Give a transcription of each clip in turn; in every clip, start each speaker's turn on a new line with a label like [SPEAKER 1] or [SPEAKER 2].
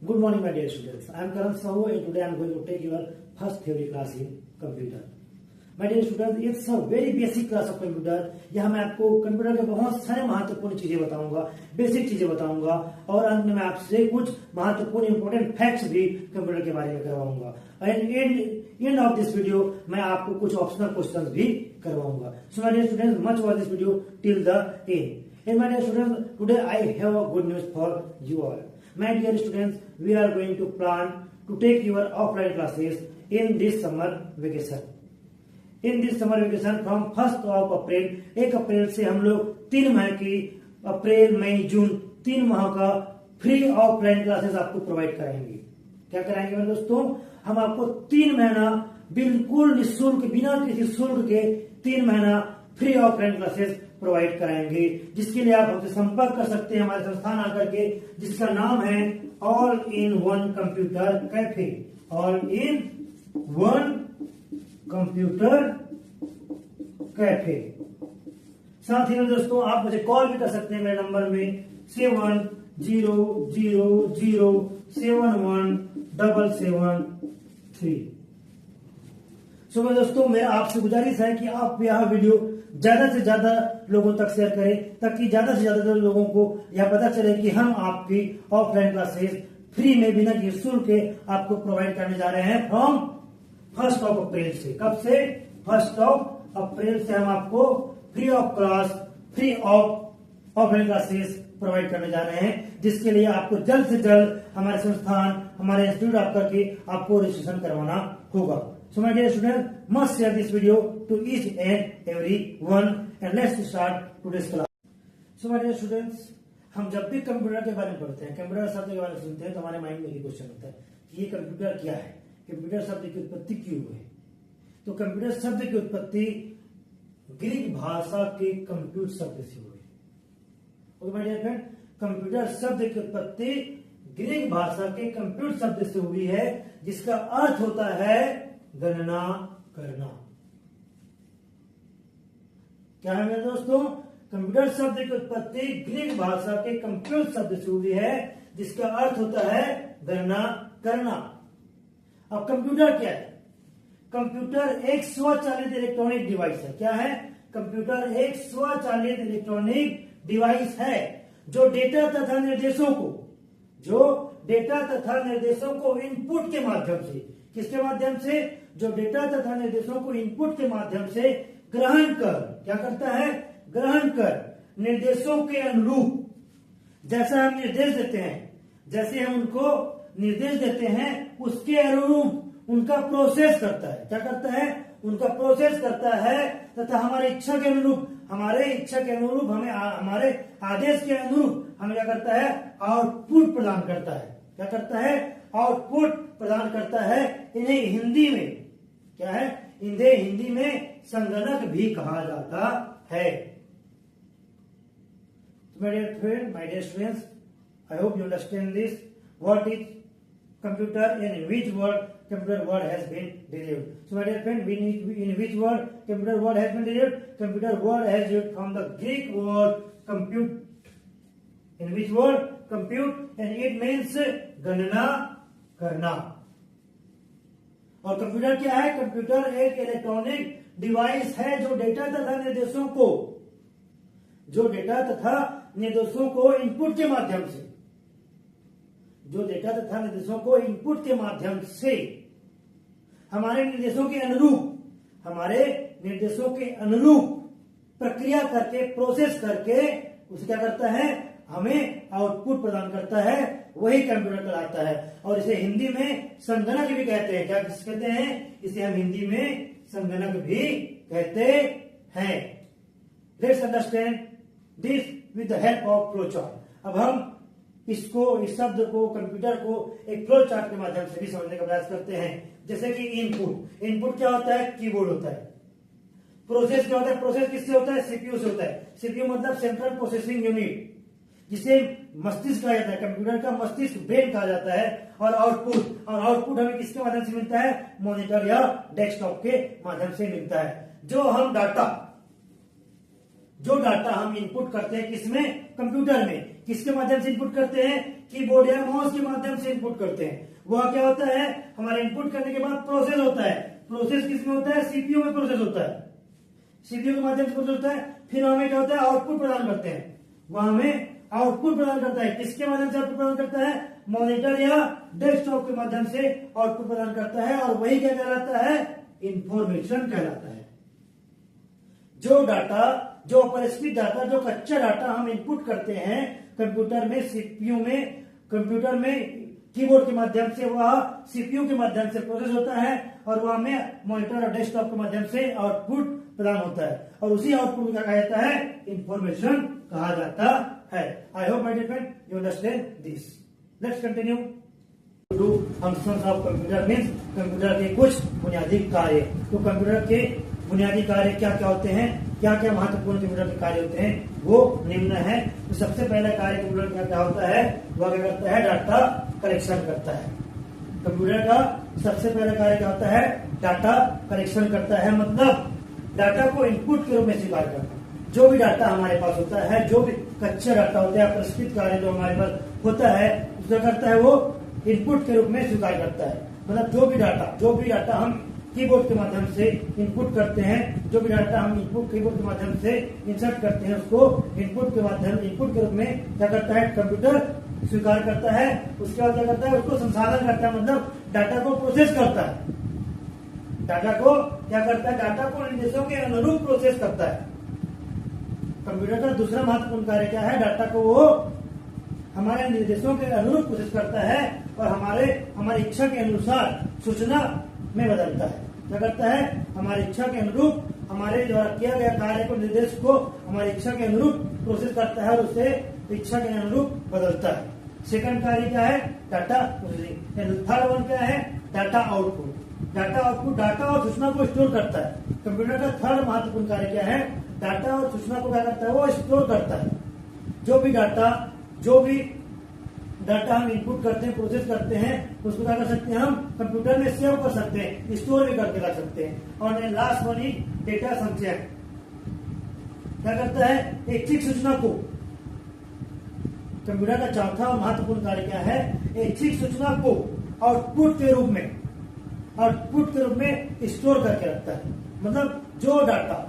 [SPEAKER 1] Good morning, my dear students. I am Karan Sahu and today I am going to take your first theory class in computer. My dear students, it's a very basic class of computer. यहाँ मैं आपको computer के बहुत सारे महत्वपूर्ण चीजें बताऊंगा, basic चीजें बताऊंगा और अंत में मैं आपसे कुछ महत्वपूर्ण इंपोर्टेंट फैक्ट्स भी कंप्यूटर के बारे में करवाऊंगा. And and of this video मैं आपको कुछ ऑप्शनल क्वेश्चंस भी करवाऊंगा. So my dear students, much watch this video till the end. And my dear students, today I have a good news for you all. My dear students, we are going to plan to take your offline classes in this summer vacation. In this summer vacation from 1st of April, 1 अप्रैल से हम लोग 3 माह की अप्रैल मई जून 3 माह का free offline classes आपको provide कराएंगे. क्या कराएंगे मेरे दोस्तों? हम आपको 3 महीना बिल्कुल निःशुल्क बिना किसी शुल्क के 3 महीना फ्री ऑफलाइन क्लासेस प्रोवाइड कराएंगे, जिसके लिए आप हमसे संपर्क कर सकते हैं हमारे संस्थान आकर के, जिसका नाम है all in one computer cafe. All in one computer cafe. साथ ही में दोस्तों आप मुझे कॉल भी कर सकते हैं मेरे नंबर में 7000717773. सो मैं दोस्तों मेरा आपसे गुजारिश है कि आप यह वीडियो ज्यादा से ज्यादा लोगों तक शेयर करें, ताकि ज्यादा से ज्यादा लोगों को यह पता चले कि हम आपकी ऑफलाइन क्लासेस फ्री में बिना किसी शुल्क के आपको प्रोवाइड करने जा रहे हैं फ्रॉम 1st ऑफ अप्रैल से. कब से? 1st ऑफ अप्रैल से हम आपको free of offline classes provide करने जा रहे हैं, जिसके लिए आपको जल्द से जल्द हमारे संस्थान हमारे इंस्टीट्यूट आकर के आपको रजिस्ट्रेशन करवाना होगा. So my dear students, must share this video to each and every one and let's start today's class. So my dear students, हम जब भी कंप्यूटर के बारे में पढ़ते हैं, कंप्यूटर शब्द के बारे में सुनते हैं, तो हमारे माइंड में ये क्वेश्चन होता है कि ये कंप्यूटर क्या है, कंप्यूटर शब्द की उत्पत्ति क्यों हुई. तो कंप्यूटर शब्द की उत्पत्ति ग्रीक भाषा के कंप्यूट शब्द से हुई. Okay my dear friend, computer शब्द की उत्पत्ति ग्रीक भाषा के कंप्यूट शब्द से हुई है, जिसका अर्थ होता है गणना करना. क्या है मेरे दोस्तों? कंप्यूटर शब्द की उत्पत्ति ग्रीक भाषा के कंप्यूटर शब्द से हुई है, जिसका अर्थ होता है गणना करना. अब कंप्यूटर क्या है? कंप्यूटर एक स्वचालित इलेक्ट्रॉनिक डिवाइस है. क्या है? कंप्यूटर एक स्वचालित इलेक्ट्रॉनिक डिवाइस है जो डेटा तथा निर्देशों को इनपुट के माध्यम से, किसके माध्यम से? जो डेटा तथा निर्देशों को इनपुट के माध्यम से ग्रहण कर, क्या करता है? ग्रहण कर निर्देशों के अनुरूप, जैसा हम निर्देश देते हैं, जैसे हम उनको निर्देश देते हैं उसके अनुरूप उनका प्रोसेस करता है. क्या करता है? उनका प्रोसेस करता है तथा हमारे इच्छा के अनुरूप हमें हमारे आदेश के अनुरूप हमें क्या करता है? आउटपुट प्रदान करता है. क्या करता है? आउटपुट प्रदान करता है. इन्हें हिंदी में क्या है? इन्हें हिंदी में संगणक भी कहा जाता है. My dear friend, my dear students, I hope you understand this. What is computer and in which word computer word has been derived? So my dear friend, in which word computer word has been derived? Computer word has derived from the Greek word compute. In which word? Compute, and it means गणना करना. और computer क्या है? Computer एक electronic device है जो data तथा निर्देशों को इनपुट के माध्यम से हमारे निर्देशों के अनुरूप प्रक्रिया करके, प्रोसेस करके उसे क्या करता है? हमें आउटपुट प्रदान करता है. वही कंप्यूटर कहलाता है. और इसे हिंदी में संगणक भी कहते हैं. क्या कहते हैं? इसे हम हिंदी में संगणक भी कहते हैं. Let's understand this with the help of flow chart. अब हम इस शब्द को, कंप्यूटर को एक फ्लो चार्ट के माध्यम से भी समझने का प्रयास करते हैं. जैसे कि इनपुट क्या होता है? कीबोर्ड होता है. प्रोसेस क्या होता है? प्रोसेस किससे होता है? सीपीयू से होता है. सीपीयू मतलब सेंट्रल प्रोसेसिंग यूनिट, जिसे मस्तिष्क कहा जाता है. कंप्यूटर का मस्तिष्क ब्रेन कहा जाता है. और आउटपुट हमें किसके माध्यम से मिलता है? मॉनिटर या डेस्कटॉप के माध्यम से मिलता है. जो डाटा हम इनपुट करते हैं किसमें? कंप्यूटर में. किसके माध्यम से इनपुट करते हैं? कीबोर्ड या माउस के माध्यम से इनपुट करते हैं। वह क्या होता है? हमारे इनपुट करने के बाद प्रोसेस होता है। प्रोसेस किसमें होता है? सीपीयू में प्रोसेस होता है। सीपीयू के माध्यम से प्रोसेस होता है। फिर हमें क्या होता है? आउटपुट प्रदान करते हैं। वह हमें आउटपुट प्रदान करता है। किसके माध्यम से आउटपुट प्रदान करता है? मॉनिटर या डेस्कटॉप के माध्यम से आउटपुट प्रदान करता है, और वही क्या कहलाता है? इंफॉर्मेशन कहलाता है। जो डाटा, जो अपरिष्कृत डाटा, जो कच्चा डाटा हम इनपुट करते हैं कंप्यूटर में, सीपीयू में, कंप्यूटर में कीबोर्ड के माध्यम से, वह सीपीयू के माध्यम से प्रोसेस होता है, और वह हमें मॉनिटर और डेस्कटॉप के माध्यम से आउटपुट प्रदान होता है, और उसी आउटपुट को क्या कहा जाता है? इंफॉर्मेशन कहा जाता है। I hope my dear friend you understand this. Let's continue to functions of computer. Means computer के कुछ बुनियादी कार्य। तो कंप्यूटर के बुनियादी कार्य क्या क्या होते हैं, क्या क्या महत्वपूर्ण कंप्यूटर के कार्य होते हैं, वो निम्न है। तो सबसे पहला कार्य कंप्यूटर का क्या होता है? वह क्या करता है? डाटा कलेक्शन करता है। कंप्यूटर का सबसे पहला कार्य क्या होता है? डाटा कलेक्शन करता है, मतलब डाटा को इनपुट के रूप में स्वीकार करता है। जो भी डाटा हमारे पास होता है, जो भी कच्चा डाटा होता है, प्रस्तुत कार्य जो हमारे पास होता है, उसका करता है वो इनपुट के रूप में स्वीकार करता है। मतलब जो भी डाटा हम कीबोर्ड के माध्यम से इनपुट करते हैं, जो भी डाटा हम इनपुट कीबोर्ड के माध्यम से इंसर्ट करते हैं, उसको इनपुट के रूप में क्या करता है? कंप्यूटर स्वीकार करता है। उसके बाद क्या करता है? उसको संसाधन करता है, मतलब डाटा को प्रोसेस करता है। डाटा को क्या करता है? डाटा को निर्देशों के अनुरूप प्रोसेस करता है। कंप्यूटर का दूसरा महत्वपूर्ण कार्य क्या है? डाटा को वो हमारे निर्देशों के अनुरूप प्रोसेस करता है, और हमारी इच्छा के अनुसार सूचना में बदलता है। क्या करता है? हमारी इच्छा के अनुरूप, हमारे द्वारा किया गया कार्य को, निर्देश को हमारी इच्छा के अनुरूप प्रोसेस करता है, और उसे इच्छा के अनुरूप बदलता है। सेकंड कार्य क्या है? Data processing. थर्ड वन क्या है? Data output. डाटा और सूचना को स्टोर करता है। कंप्यूटर का थर्ड महत्वपूर्ण कार्य क्या है? डाटा और सूचना को क्या करता है? वो स्टोर करता है। जो भी डाटा हम इनपुट करते हैं, प्रोसेस करते हैं, उसको क्या कर सकते हैं? हम कंप्यूटर में सेव कर सकते हैं, स्टोर भी करके रख सकते हैं। और लास्ट वन ही डेटा संचयन। क्या करता है? ऐच्छिक सूचना को, कंप्यूटर का चौथा और महत्वपूर्ण कार्य क्या है? ऐच्छिक सूचना को आउटपुट के रूप में स्टोर करके रखता है। मतलब जो डाटा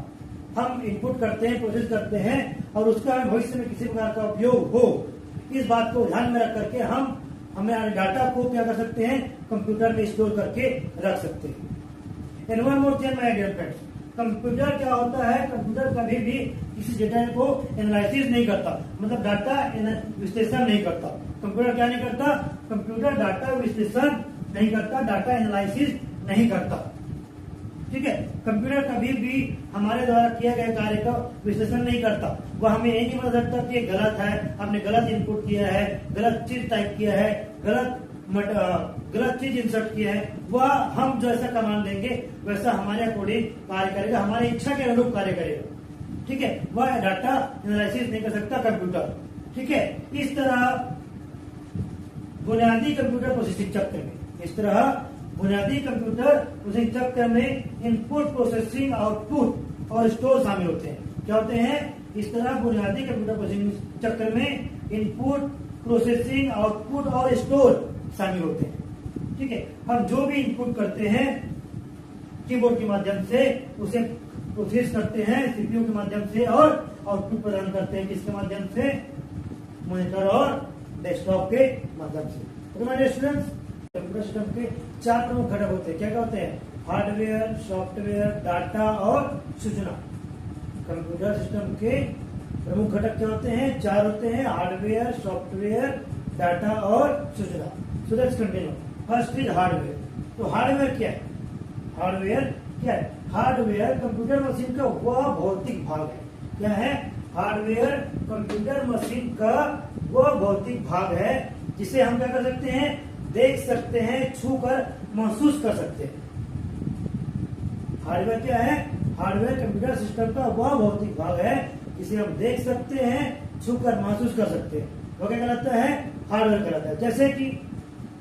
[SPEAKER 1] हम इनपुट करते हैं, प्रोसेस करते हैं, और उसका भविष्य में किसी प्रकार का उपयोग हो, इस बात को ध्यान में रख करके हम हमें डाटा को क्या कर सकते हैं? कंप्यूटर में स्टोर करके रख सकते हैं। And one more thing my dear friends, computer क्या होता है? कंप्यूटर कभी भी किसी डेटा को एनालिसिस नहीं करता, मतलब डाटा विश्लेषण नहीं करता। कंप्यूटर क्या नहीं करता? कंप्यूटर डाटा विश्लेषण नहीं करता, डाटा एनालिसिस नहीं करता। ठीक है? कंप्यूटर कभी भी हमारे द्वारा किया गया कार्य का विश्लेषण नहीं करता। वह हमें यही नहीं बता सकता कि गलत है, आपने गलत इनपुट किया है, गलत चीज टाइप किया है, गलत चीज इंसर्ट किया है। वह हम जैसा कमांड देंगे वैसा हमारे अकॉर्डिंग कार्य करेगा, हमारी इच्छा के अनुरूप कार्य करेगा। ठीक है? वह डाटा एनालिसिस नहीं कर सकता कंप्यूटर। ठीक है? इस तरह बुनियादी कंप्यूटर प्रोसेसिंग चक्र में इनपुट, प्रोसेसिंग, आउटपुट और स्टोर शामिल होते हैं। क्या होते हैं? इस तरह बुनियादी कंप्यूटर प्रोसेसिंग चक्र में इनपुट, प्रोसेसिंग, आउटपुट और स्टोर शामिल होते हैं। ठीक है? हम जो भी इनपुट करते हैं कीबोर्ड के माध्यम से, उसे प्रोसेस करते हैं सीपीयू के माध्यम से, और आउटपुट प्रदान करते हैं किसके माध्यम से? मॉनिटर और डेस्कटॉप के माध्यम से। तो हमारे स्टूडेंट्स, कंप्यूटर सिस्टम के 4 प्रमुख घटक होते हैं। क्या क्या होते हैं? हार्डवेयर, सॉफ्टवेयर, डाटा और सूचना। कंप्यूटर सिस्टम के प्रमुख घटक क्या होते हैं? 4 होते हैं, हार्डवेयर, सॉफ्टवेयर, डाटा और सूचना। So let's continue. First is hardware. तो हार्डवेयर क्या है? हार्डवेयर कंप्यूटर मशीन का वह भौतिक भाग है। क्या है? हार्डवेयर कंप्यूटर मशीन का वह भौतिक भाग है जिसे हम क्या कर सकते हैं? देख सकते हैं, छू कर महसूस कर सकते हैं। हार्डवेयर क्या है? हार्डवेयर कंप्यूटर सिस्टम का वह भौतिक भाग है जिसे हम देख सकते हैं, छू कर महसूस कर सकते हैं। वो क्या कहलाता है? हार्डवेयर कहलाता है। जैसे कि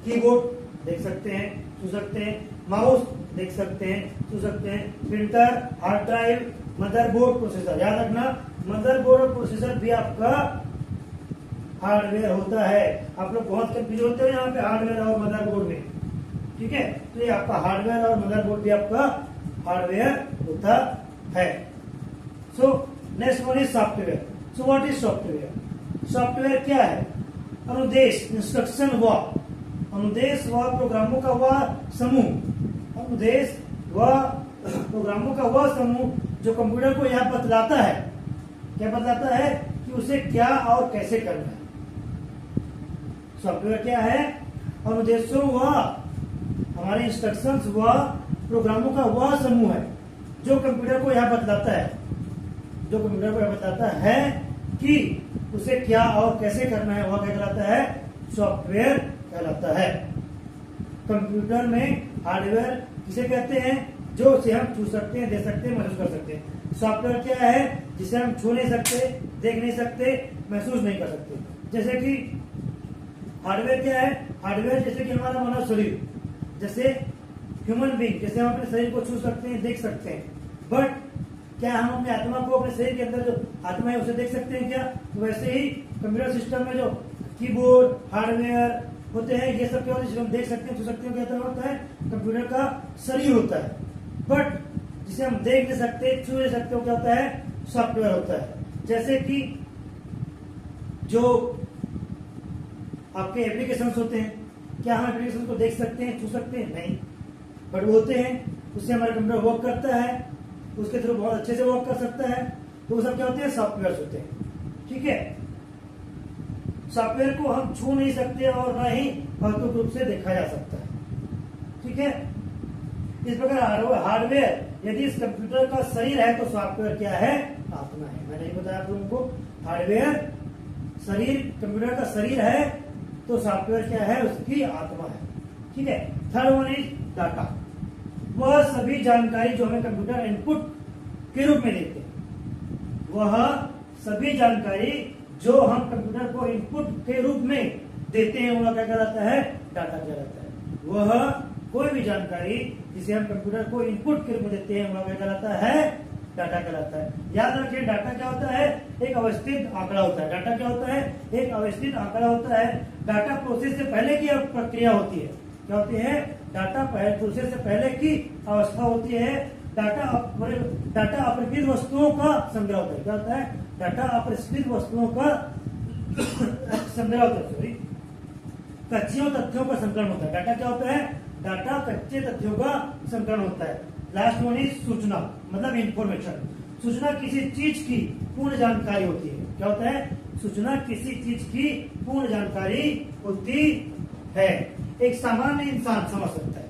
[SPEAKER 1] कीबोर्ड देख सकते हैं, छू सकते हैं, माउस देख सकते हैं, छू सकते हैं, printer, hard drive, motherboard, processor. याद रखना, मदरबोर्ड और प्रोसेसर भी आपका हार्डवेयर होता है। आप लोग बहुत कंफ्यूज होते हो यहाँ पे हार्डवेयर और मदरबोर्ड में, ठीक है। तो ये आपका हार्डवेयर और मदरबोर्ड भी आपका हार्डवेयर होता है। So next one is software. So what is software? Software क्या है? अनुदेश, इंस्ट्रक्शन व अनुदेश व प्रोग्रामों का वह समूह, अनुदेश व प्रोग्रामों का वह समूह जो कंप्यूटर को यह बतलाता है, क्या बतलाता है कि उसे क्या और कैसे करना है। सॉफ्टवेयर क्या है? अनुदेशों व हमारे इंस्ट्रक्शंस व प्रोग्रामों का वह समूह है जो कंप्यूटर को यह बतलाता है, जो कंप्यूटर को यह बताता है कि उसे क्या और कैसे करना है, वह क्या कहलाता है? सॉफ्टवेयर कहलाता है। कंप्यूटर में हार्डवेयर किसे कहते हैं? जो उसे हम छू सकते हैं, दे सकते हैं, महसूस कर सकते हैं। सॉफ्टवेयर क्या है? जिसे हम छू नहीं सकते, देख नहीं सकते, महसूस नहीं कर सकते। जैसे कि हार्डवेयर क्या है? हार्डवेयर जैसे कि हमारा मानव शरीर, जैसे ह्यूमन बीइंग, जैसे हम अपने शरीर को छू सकते हैं, देख सकते हैं, बट क्या हम अपने आत्मा को, अपने शरीर के अंदर जो आत्मा है उसे देख सकते हैं क्या? तो वैसे ही कंप्यूटर सिस्टम में जो कीबोर्ड, हार्डवेयर होते हैं, ये सब क्या होता है जिसे हम देख सकते हैं, छू सकते हैं, क्या होता है? कंप्यूटर का शरीर होता है। बट जिसे हम देख नहीं सकते, छू नहीं सकते, क्या होता है? सॉफ्टवेयर होता है। जैसे कि जो आपके एप्लीकेशंस होते हैं, क्या हम एप्लीकेशन को देख सकते हैं, छू सकते हैं? नहीं, बट वो होते हैं, उससे हमारा कंप्यूटर वर्क करता है, उसके थ्रू बहुत अच्छे से वर्क कर सकता है। तो वो सब क्या होते हैं? सॉफ्टवेयर होते हैं, ठीक है। सॉफ्टवेयर को हम छू नहीं सकते और ना ही भौतिक रूप से देखा जा सकता है, ठीक है। इस प्रकार हार्डवेयर यदि इस कंप्यूटर का शरीर है तो सॉफ्टवेयर क्या है? आत्मा है। मैंने बताया आप लोगों को, हार्डवेयर शरीर, कंप्यूटर का शरीर है तो सॉफ्टवेयर क्या है? उसकी आत्मा है, ठीक है। Third one is data. वह सभी जानकारी जो हमें कंप्यूटर इनपुट के रूप में देते हैं, वह सभी जानकारी जो हम कंप्यूटर को इनपुट के रूप में देते हैं, वह क्या कहलाता है? डाटा कहलाता है। वह कोई भी जानकारी जिसे हम कंप्यूटर को इनपुट के रूप में देते हैं, वह क्या कहलाता है? डाटा कहलाता है। याद रखिए, डाटा क्या होता है? एक अवस्थित आंकड़ा होता है। डाटा क्या होता है? एक अवस्थित आंकड़ा होता है। डाटा प्रोसेस से पहले की प्रक्रिया होती है। क्या होती है? डाटा प्रोसेस से पहले की अवस्था होती है। डाटा अपरिवर्तित वस्तुओं का संग्रह होता है। क्या होता है? डाटा अपरिवर्तित वस्तुओं का संग्रह होता है, सॉरी, कच्चे तथ्यों का संकलन होता है। डाटा क्या होता है? डाटा कच्चे तथ्यों का संकलन होता है। लास्ट वन इज सूचना, मतलब इंफॉर्मेशन। सूचना किसी चीज की पूर्ण जानकारी होती है। क्या होता है? सूचना किसी चीज की पूर्ण जानकारी होती है। एक सामान्य इंसान समझ सकता है।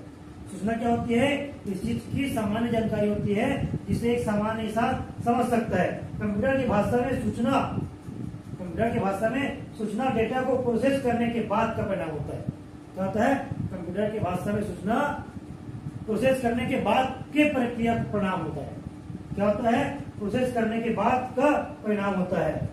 [SPEAKER 1] सूचना क्या होती है? इस चीज की सामान्य जानकारी होती है जिसे एक सामान्य इंसान समझ सकता है। कंप्यूटर की भाषा में सूचना, कंप्यूटर की भाषा में सूचना डेटा को प्रोसेस करने के बाद का परिणाम होता है। क्या होता है? कंप्यूटर की भाषा में सूचना प्रोसेस करने के बाद के प्रक्रिया का परिणाम होता है। क्या होता है? प्रोसेस करने के बाद का परिणाम होता है,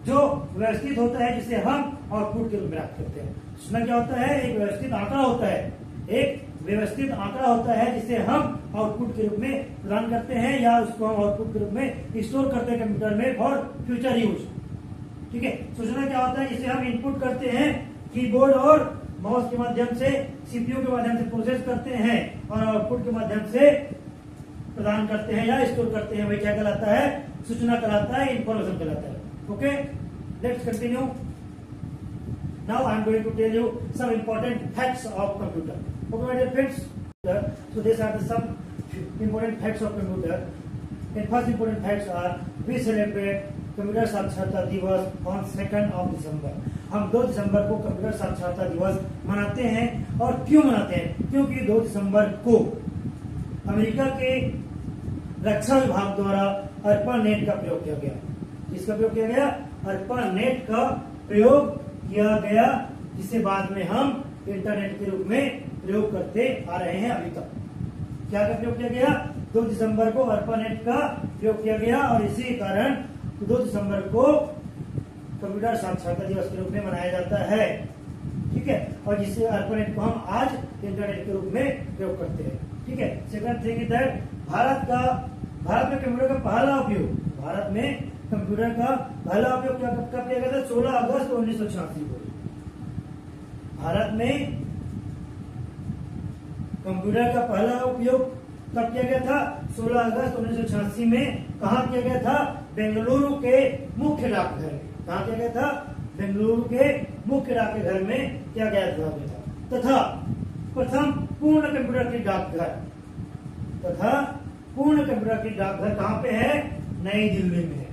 [SPEAKER 1] जो व्यवस्थित होता है, जिसे हम आउटपुट के रूप में रखते हैं। सूचना क्या होता है? एक व्यवस्थित आंकड़ा होता है। एक व्यवस्थित आंकड़ा होता है जिसे हम आउटपुट के रूप में प्रदान करते हैं, या उसको हम आउटपुट के रूप में स्टोर करते हैं कंप्यूटर में फॉर फ्यूचर यूज, ठीक है। सूचना क्या होता है? जिसे हम इनपुट करते हैं कीबोर्ड और माउस के माध्यम से, सीपीयू के माध्यम से प्रोसेस करते हैं और आउटपुट के माध्यम से प्रदान करते हैं या स्टोर करते हैं। वही क्या कहलाता है? सूचना कहलाता है, इंफॉर्मेशन कहलाता है। Okay, let's continue. Now I am going to tell you some important facts of computer. Okay, my dear friends, so these are some important facts of computer. And first important facts are we celebrate computer साक्षरता दिवस on 2 दिसंबर। हम 2 दिसंबर को computer साक्षरता दिवस मनाते हैं। और क्यों मनाते हैं? क्योंकि 2 दिसंबर को अमेरिका के रक्षा विभाग द्वारा ARPANET का प्रयोग किया गया। किसका प्रयोग किया गया? ARPANET का प्रयोग किया गया, जिसे बाद में हम इंटरनेट के रूप में प्रयोग करते आ रहे हैं अभी तक। क्या का प्रयोग किया गया? 2 दिसंबर को ARPANET का प्रयोग किया गया, और इसी कारण 2 दिसंबर को कंप्यूटर साक्षरता दिवस के रूप में मनाया जाता है, ठीक है। और जिसे ARPANET को हम आज इंटरनेट के रूप में प्रयोग करते हैं, ठीक है। Second thing is that Bharat में कंप्यूटर का पहला उपयोग, भारत में कंप्यूटर का पहला उपयोग कब किया गया था? 16 अगस्त 1986 को। भारत में कंप्यूटर का पहला उपयोग कब किया गया था? 16 अगस्त 1986 में। कहाँ किया गया था? बेंगलुरु के मुख्य डाकघर में। कहाँ किया गया था? बेंगलुरु के मुख्य डाकघर में किया गया था। तथा प्रथम पूर्ण कंप्यूटर की डाकघर कहाँ पे है? नई दिल्ली में है।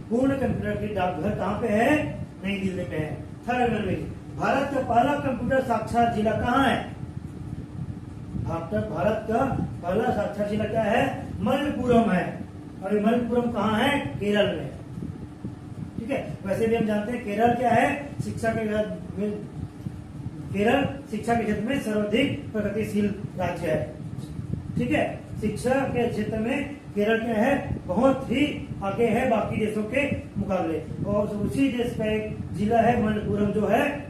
[SPEAKER 1] पूर्ण कंप्यूटर की डाकघर कहाँ पे है? नई दिल्ली में है। थर्ड में भारत का पहला कंप्यूटर साक्षर जिला कहाँ है? भारत का पहला साक्षर जिला क्या है? मलप्पुरम है। और ये मलप्पुरम कहाँ है? केरल में है। ठीक है, वैसे भी हम जानते हैं केरल क्या है? केरल शिक्षा के क्षेत्र में सर्वाधिक प्रगतिशील राज्य है। ठीक है, शिक्षा के क्षेत्र में केरल क्या है? बहुत ही आगे है बाकी देशों के मुकाबले। और उसी देश का एक जिला है मलप्पुरम, जो है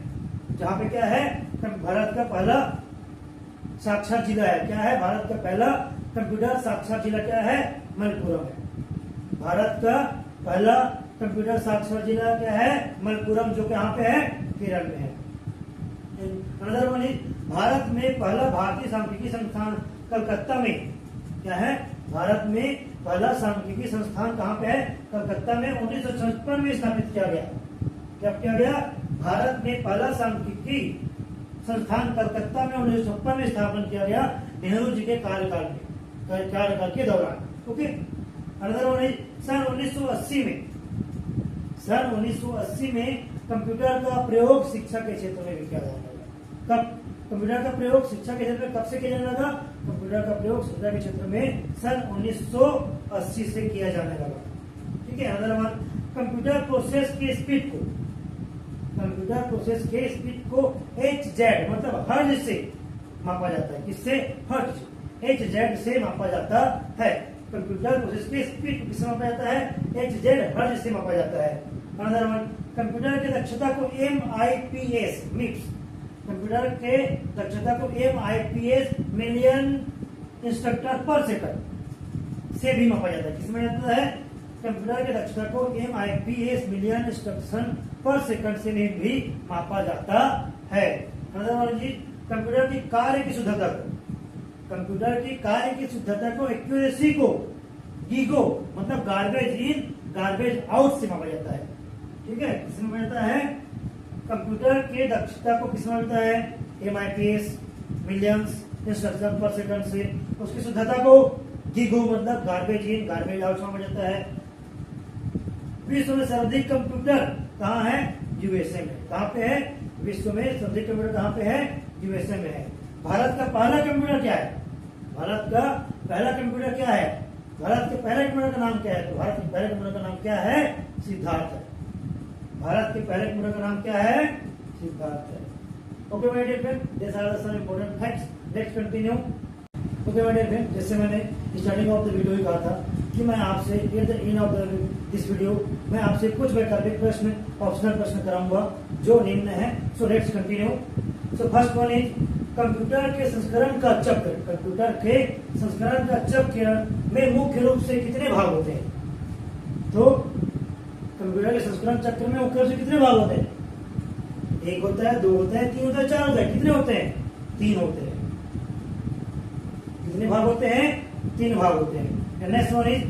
[SPEAKER 1] जहाँ पे क्या है? भारत का पहला साक्षर जिला है। क्या है? भारत का पहला कंप्यूटर साक्षर जिला क्या है? मलप्पुरम है। भारत का पहला कंप्यूटर साक्षर जिला क्या है? मलप्पुरम, जो कहाँ पे है? केरल में है। अनदर वन इज भारत में पहला भारतीय सांख्यिकी संस्थान कलकत्ता में। क्या है? भारत में पहला सांख्यिकी संस्थान कहाँ पे है? कलकत्ता में 1956 में स्थापित किया गया। क्या किया गया? भारत में पहला सांख्यिकी संस्थान कलकत्ता में 1956 में स्थापन किया गया, नेहरू जी के कार्यकाल के दौरान। ओके, अनदर वन इज सन 1980 में कंप्यूटर का प्रयोग शिक्षा के क्षेत्र में भी किया जाने लगा। कब कंप्यूटर का प्रयोग शिक्षा के क्षेत्र में कब से किया जाने लगा? कंप्यूटर का प्रयोग शिक्षा के क्षेत्र में सन 1980 से किया जाने लगा। ठीक है, अनदर वन कंप्यूटर प्रोसेस के स्पीड को HZ मतलब हर्ट्ज से मापा जाता है। किससे? हर्ट्ज, HZ से मापा जाता है। कंप्यूटर प्रोसेस के स्पीड को किससे मापा जाता है? HZ हर्ट्ज से मापा जाता है। अनदर वन कंप्यूटर की दक्षता को MIPS कंप्यूटर के दक्षता को MIPS मिलियन इंस्ट्रक्टर पर सेकंड से भी मापा जाता है। किसमें जाता है? कंप्यूटर की दक्षता को MIPS मिलियन इंस्ट्रक्शन पर सेकंड से भी मापा जाता है। कंप्यूटर की कार्य की शुद्धता को एक्यूरेसी को गीगो मतलब गार्बेज इन गार्बेज आउट से मापा जाता है। ठीक है, किसमें मापा जाता है? कंप्यूटर के दक्षता को किसमें मिलता है? MIPS मिलियंस इंस्ट्रक्शन पर सेकंड से। उसकी शुद्धता को गीगो मतलब गार्बेज इन गार्बेज आउट से मापा जाता है। विश्व में सर्वाधिक कंप्यूटर कहाँ है? USA में। कहाँ पे है? विश्व में सर्वाधिक कंप्यूटर कहाँ पे है? USA में है। भारत का पहला कंप्यूटर क्या है? भारत का पहला कंप्यूटर क्या है? भारत के पहले कंप्यूटर का नाम क्या है? तो भारत के पहले कंप्यूटर का नाम क्या है? सिद्धार्थ है। भारत के पहले कंप्यूटर का नाम क्या है? सिद्धार्थ है। Okay my dear friend, this are some important facts. Let's continue. Okay my dear friend, जैसे मैंने स्टार्टिंग ऑफ द वीडियो ही कहा था कि मैं आपसे at the end of this video मैं आपसे कुछ वैकल्पिक प्रश्न, ऑप्शनल प्रश्न कराऊंगा जो निम्न है। So let's continue. So first one is computer के संस्करण का चक्र। कंप्यूटर के संस्करण का चक्र में मुख्य रूप से कितने भाग होते हैं? तो कंप्यूटर के संस्करण चक्र में मुख्य रूप से कितने भाग होते हैं? 1 होता है, 2 होता है, 3 होता है, 4 होता है। कितने होते हैं? 3 होते हैं। कितने भाग होते हैं? 3 भाग होते हैं। नेक्स्ट वन इज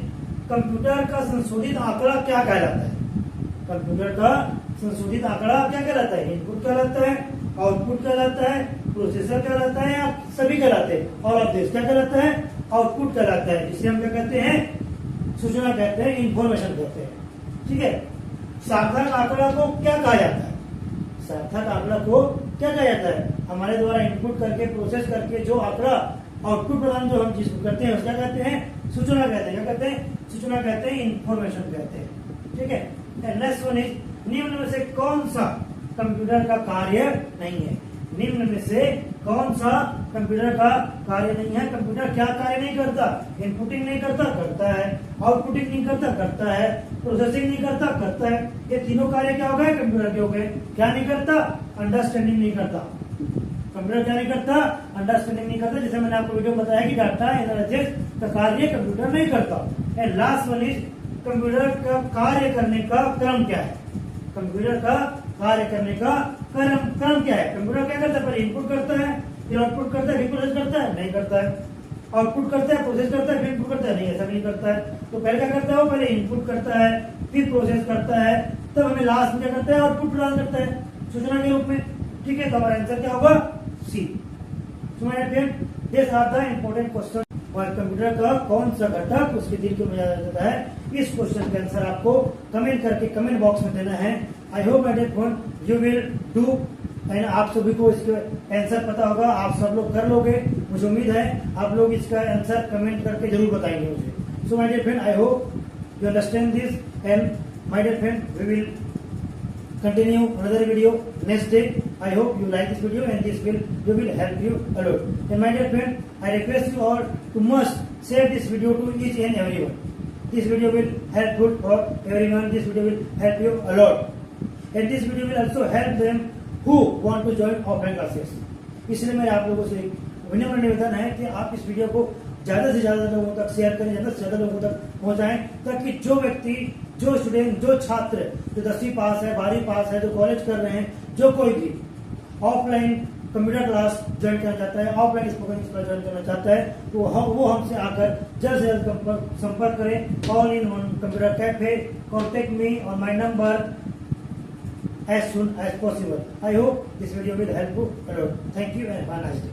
[SPEAKER 1] कंप्यूटर का संशोधित आंकड़ा क्या कहलाता है? कंप्यूटर का संशोधित आंकड़ा क्या कहलाता है? इनपुट कहलाता है, आउटपुट कहलाता है, प्रोसेसर कहलाता है, या सभी कहलाते हैं? ऑल ऑफ दिस क्या कहलाता है? आउटपुट कहलाता है, जिसे हम क्या कहते हैं? सूचना कहते हैं, इंफॉर्मेशन कहते हैं। ठीक है, सार्थक आंकड़ा को क्या कहा जाता है? सार्थक आंकड़ा को क्या कहा जाता है? हमारे द्वारा इनपुट करके प्रोसेस करके जो आंकड़ा आउटपुट प्रदान जो हम जिसको करते हैं उसका कहते हैं? सूचना कहते हैं। क्या कहते हैं? सूचना कहते हैं, इंफॉर्मेशन कहते हैं। ठीक है, नेक्स्ट वन इज निम्न में से कौन सा कंप्यूटर का कार्य नहीं है? निम्न में से कौन सा कंप्यूटर का कार्य नहीं है? कंप्यूटर क्या कार्य नहीं करता? इनपुटिंग नहीं करता? करता है। आउटपुटिंग नहीं करता? करता है। प्रोसेसिंग नहीं करता? करता है। ये तीनों कार्य क्या हो गए? कंप्यूटर के हो गए। क्या नहीं करता? अंडरस्टैंडिंग नहीं करता। कंप्यूटर क्या नहीं करता? अंडरस्टैंडिंग नहीं करता। जैसे मैंने आपको वीडियो में बताया कि डाटा एनालिसिस का कार्य कंप्यूटर नहीं करता। And last one is computer का कार्य करने का क्रम क्या है। कंप्यूटर का कार्य करने का क्रम क्या है। कंप्यूटर क्या करता है, पहले इनपुट करता है, फिर आउटपुट करता है, फिर प्रोसेस करता है, नहीं करता है। आउटपुट करता है, प्रोसेस करता है, फिर इनपुट करता है, नहीं, ऐसा नहीं करता है। तो पहले क्या करता है, वो पहले इनपुट करता है, फिर प्रोसेस करता है, तब हमें लास्ट में क्या करता है, आउटपुट प्रदान करता है सूचना के रूप में। ठीक है, तो हमारा आंसर क्या होगा, C. So my friend, this are the important question. और कंप्यूटर का कौन सा घटक उसके दिल को बजाया जाता है, इस क्वेश्चन का आंसर आपको कमेंट करके कमेंट बॉक्स में देना है। I hope my dear friend you will do, and आप सभी को इसका आंसर पता होगा, आप सब लोग कर लोगे, मुझे उम्मीद है आप लोग इसका आंसर कमेंट करके जरूर बताएंगे मुझे। So my dear friend, I hope you understand this, and my dear friend we will continue another video next day. I hope you like this video and this will help you a lot. And my dear friend, I request you all to must share this video to each and everyone. This video will helpful for everyone. This video will help you a lot, and this video will also help them who want to join offline classes. इसलिए मेरे आप लोगों से विनम्र निवेदन है कि आप इस वीडियो को ज्यादा से ज्यादा लोगों तक शेयर करें, ज्यादा से ज्यादा लोगों तक पहुंचाएं, ताकि जो व्यक्ति, जो स्टूडेंट, जो छात्र जो 10वीं पास है, 12वीं पास है, जो कॉलेज कर रहे हैं, जो कोई भी ऑफलाइन कंप्यूटर क्लास ज्वाइन करना चाहता है, ऑफलाइन स्पोकन क्लास ज्वाइन करना चाहता है, तो वो हमसे आकर जल्द से जल्द संपर्क करें। All in one computer cafe, contact me on my number as soon as possible. I hope this video will help you a lot. Thank you and have a nice day.